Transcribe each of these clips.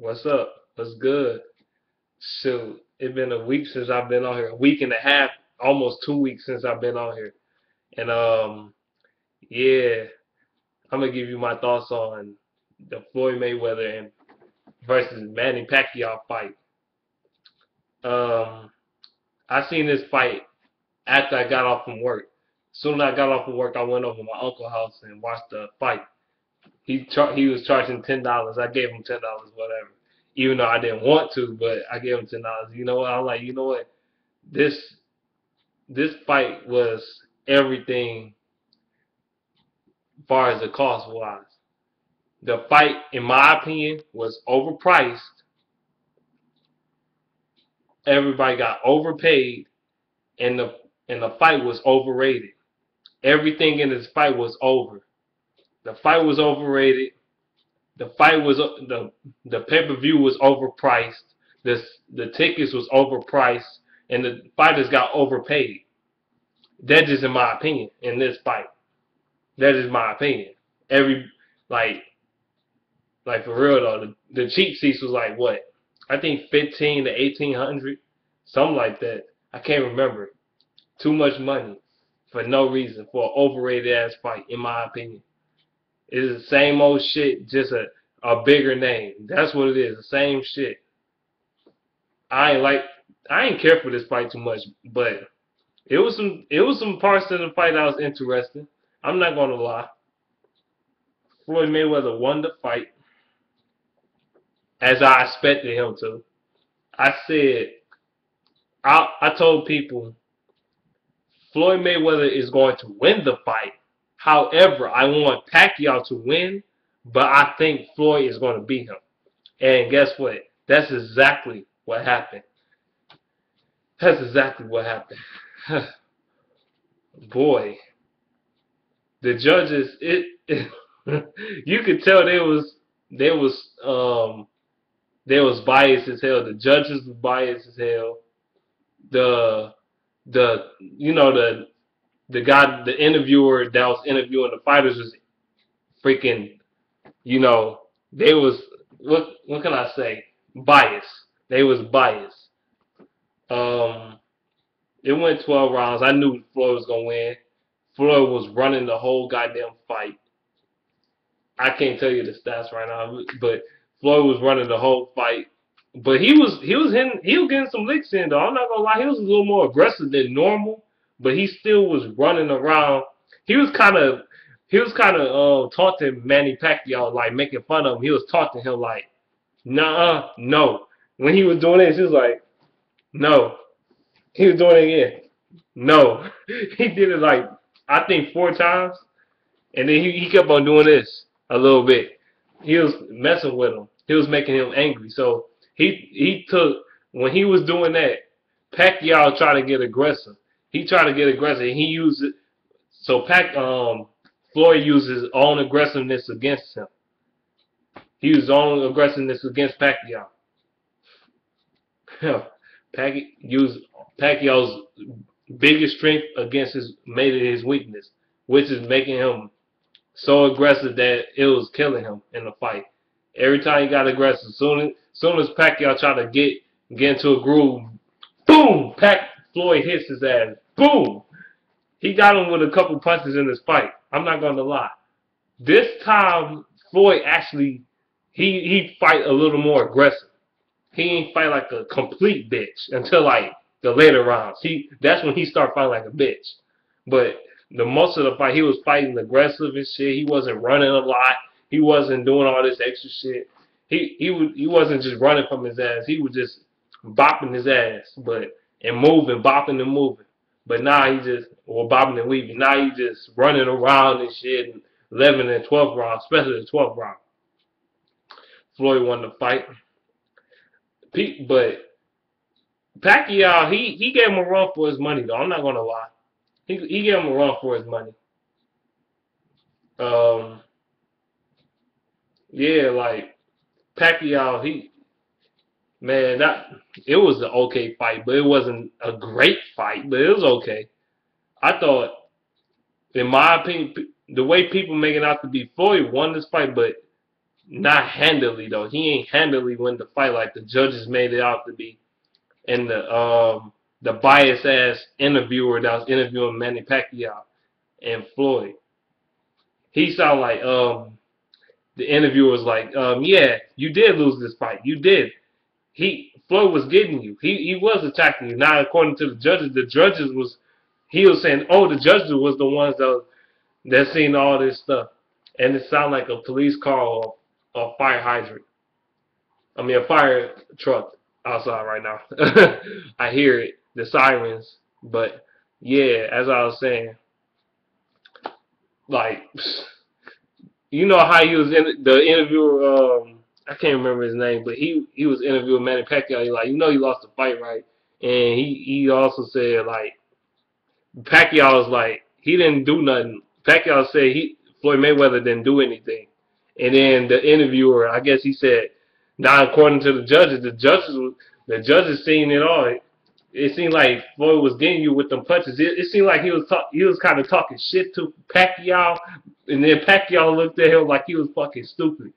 What's up? What's good? Shoot, it's been a week since I've been on here. A week and a half, almost 2 weeks since I've been on here. And yeah, I'm gonna give you my thoughts on the Floyd Mayweather and versus Manny Pacquiao fight. Um, I seen this fight after I got off from work. Soon as I got off from work, I went over to my uncle's house and watched the fight. He was charging $10. I gave him $10, whatever. Even though I didn't want to, but I gave him $10. You know what? I'm like, you know what? This this fight was everything as far as the cost wise. The fight, in my opinion, was overpriced. Everybody got overpaid, and the fight was overrated. Everything in this fight was over. The fight was overrated. The fight was the pay-per-view was overpriced. The tickets was overpriced, and the fighters got overpaid. That's just in my opinion in this fight. That is my opinion. Every like like for real though, the cheap seats was like what? I think 15 to 1800, something like that. I can't remember. Too much money for no reason for an overrated ass fight, in my opinion. It's the same old shit, just a bigger name. That's what it is. The same shit. I ain't like I ain't care for this fight too much, but it was some parts of the fight that was interesting. I'm not gonna lie. Floyd Mayweather won the fight as I expected him to. I said I told people Floyd Mayweather is going to win the fight. However, I want Pacquiao to win, but I think Floyd is going to beat him. And guess what? That's exactly what happened. That's exactly what happened. Boy, the judges, you could tell they was biased as hell. The judges was biased as hell. The the guy, the interviewer that was interviewing the fighters was freaking, you know, they was what can I say? Biased. They was biased. Um, it went 12 rounds. I knew Floyd was gonna win. Floyd was running the whole goddamn fight. I can't tell you the stats right now, but Floyd was running the whole fight. But he was getting some licks in though. I'm not gonna lie, he was a little more aggressive than normal, but he still was running around. He was kind of taunting Manny Pacquiao, like making fun of him. He was taunting him like, nah, no. When he was doing this, he was like, no. He was doing it again. No. He did it like I think 4 times, and then he kept on doing this a little bit. He was messing with him. He was making him angry. So he took when he was doing that, Pacquiao tried to get aggressive. He tried to get aggressive. And he used it. So Floyd used his own aggressiveness against him. He used his own aggressiveness against Pacquiao. Used Pacquiao's biggest strength against made it his weakness, which is making him so aggressive that it was killing him in the fight. Every time he got aggressive, soon as Pacquiao tried to get into a groove, boom, Floyd hits his ass. Boom. He got him with a couple punches in this fight. I'm not gonna lie. This time Floyd actually he fight a little more aggressive. He ain't fight like a complete bitch until like the later rounds. That's when he started fighting like a bitch. But the most of the fight he was fighting aggressive and shit. He wasn't running a lot. He wasn't doing all this extra shit. He wasn't just running from his ass. He was just bopping his ass, and moving, bopping and moving. But now he just bopping and weaving. Now he just running around and shit. And 11 and 12th round, especially the 12th round. Floyd won the fight. But Pacquiao, he gave him a run for his money though. I'm not gonna lie. He gave him a run for his money. Um, yeah, like Pacquiao, man, it was an okay fight, but it wasn't a great fight, but it was okay. I thought, in my opinion, the way people make it out to be Floyd won this fight, but not handily though. He ain't handily win the fight like the judges made it out to be. And the biased ass interviewer that was interviewing Manny Pacquiao and Floyd, he sounded like the interviewer was like, yeah, you did lose this fight. You did. Floyd was getting you. He was attacking you. Now according to the judges was he was saying, oh, the judges was the ones that seen all this stuff. And it sounded like a police call or a fire hydrant. I mean a fire truck outside right now. I hear it, the sirens. But yeah, as I was saying, like you know how he was in the interviewer. I can't remember his name, but he was interviewing Manny Pacquiao. He like, you know, he lost the fight, right? And he also said like Pacquiao was like he didn't do nothing. Pacquiao said Floyd Mayweather didn't do anything. And then the interviewer, I guess he said, now according to the judges, the judges seen it all. It seemed like Floyd was getting you with them punches. It seemed like he was kind of talking shit to Pacquiao, and then Pacquiao looked at him like he was fucking stupid.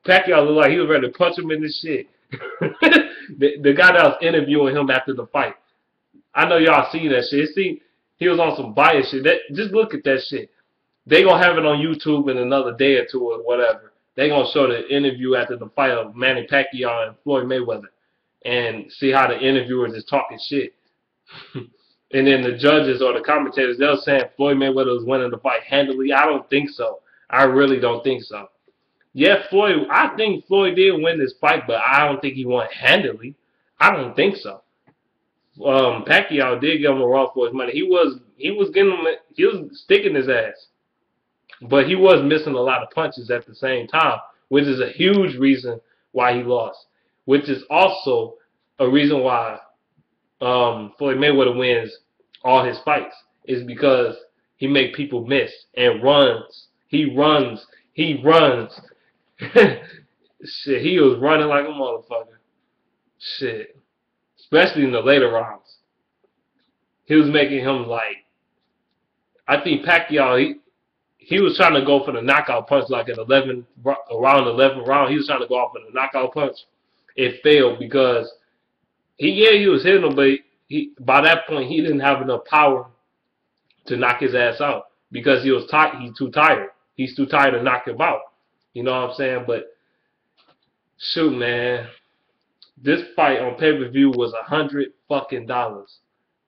Pacquiao looked like he was ready to punch him in the shit. the guy that was interviewing him after the fight, I know y'all seen that shit. He was on some bias shit. Just look at that shit. They gonna have it on YouTube in another day or two or whatever. They gonna show the interview after the fight of Manny Pacquiao and Floyd Mayweather, and see how the interviewers is talking shit. And then the judges or the commentators, they're saying Floyd Mayweather was winning the fight handily. I don't think so. I really don't think so. Yeah, I think Floyd did win this fight, but I don't think he won handily. I don't think so. Pacquiao did give him a run for his money. He was sticking his ass, but he was missing a lot of punches at the same time, which is a huge reason why he lost. Which is also a reason why Floyd Mayweather wins all his fights, is because he make people miss and runs. He runs. Shit, he was running like a motherfucker. Shit. Especially in the later rounds. He was making him like, I think Pacquiao, he was trying to go for the knockout punch like at around 11th round. He was trying to go off for the knockout punch. It failed because he was hitting him, but by that point he didn't have enough power to knock his ass out because he's too tired. He's too tired to knock him out. You know what I'm saying? But shoot, man, this fight on pay-per-view was $100 fucking.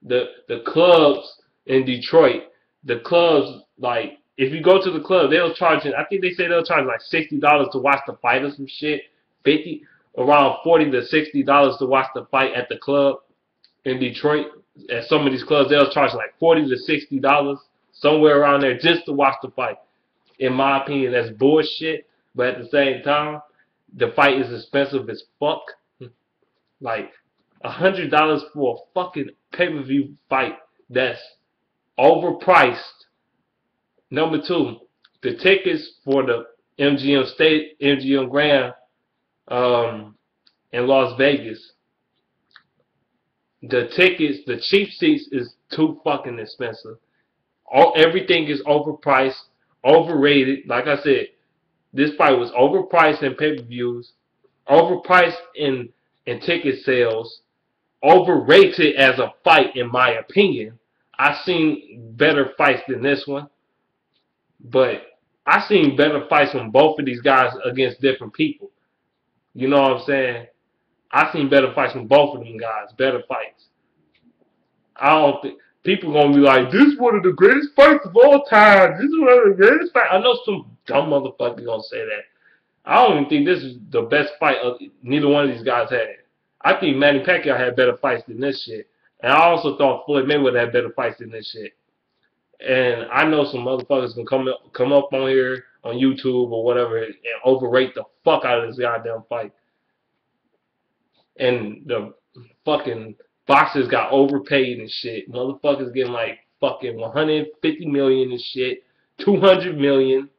The clubs in Detroit, the clubs, like if you go to the club, they'll charge. I think they say they'll charge like $60 to watch the fight or some shit. Around $40 to $60 to watch the fight at the club in Detroit. At some of these clubs, they'll charge like $40 to $60 somewhere around there just to watch the fight. In my opinion, that's bullshit. But at the same time, the fight is expensive as fuck. Like $100 for a fucking pay-per-view fight that's overpriced. Number two, the tickets for the MGM Grand in Las Vegas. The tickets, the cheap seats is too fucking expensive. Everything is overpriced, overrated. Like I said, this fight was overpriced in pay-per-views, overpriced in ticket sales, overrated as a fight in my opinion. I've seen better fights than this one, but I've seen better fights from both of these guys against different people. You know what I'm saying? I've seen better fights from both of them guys, better fights. I don't think people gonna be like, this is one of the greatest fights of all time. This is one of the greatest fights. I know some dumb motherfucker gonna say that. I don't even think this is the best fight neither one of these guys had. I think Manny Pacquiao had better fights than this shit. And I also thought Floyd Mayweather had better fights than this shit. And I know some motherfuckers can come up on here on YouTube or whatever and overrate the fuck out of this goddamn fight. And the fucking boxers got overpaid and shit. Motherfuckers getting like fucking 150 million and shit, 200 million,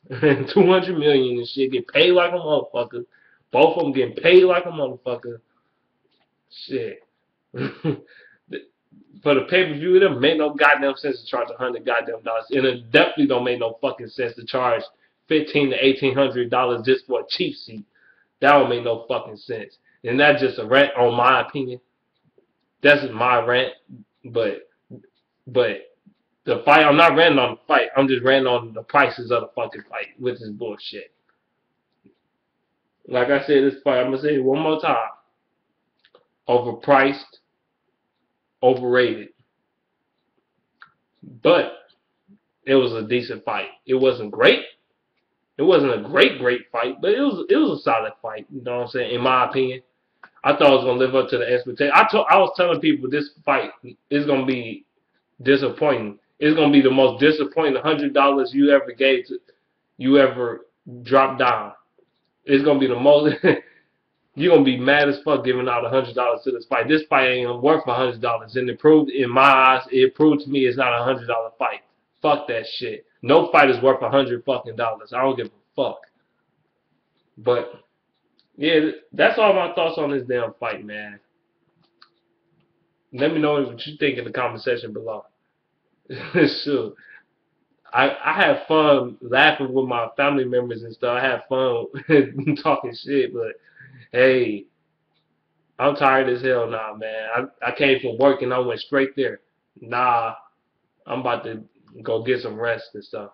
and 200 million and shit. Get paid like a motherfucker. Both of them getting paid like a motherfucker. Shit. For the pay-per-view, it don't make no goddamn sense to charge $100 goddamn dollars. And it definitely don't make no fucking sense to charge $1,500 to $1,800 just for a cheap seat. That don't make no fucking sense. And that's just a rant on my opinion. That's my rant. But but the fight, I'm not ranting on the fight. I'm just ranting on the prices of the fucking fight, which is bullshit. Like I said, this fight, I'm gonna say it one more time. Overpriced, overrated. But it was a decent fight. It wasn't great. It wasn't a great fight, but it was a solid fight. You know what I'm saying? In my opinion, I thought it was gonna live up to the expectation. I was telling people this fight is gonna be disappointing. It's gonna be the most disappointing $100 you ever gave to, you ever dropped down. It's gonna be the most. You're gonna be mad as fuck giving out $100 to this fight. This fight ain't worth $100, and it proved in my eyes. It proved to me it's not $100 fight. Fuck that shit. No fight is worth $100 fucking dollars. I don't give a fuck. But yeah, that's all my thoughts on this damn fight, man. Let me know what you think in the comment section below. Sure. I have fun laughing with my family members and stuff. I have fun talking shit, but hey, I'm tired as hell now, man. I came from work and I went straight there. Nah, I'm about to go get some rest and stuff.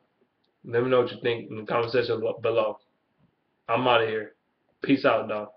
Let me know what you think in the comment section below. I'm out of here. Peace out, dog.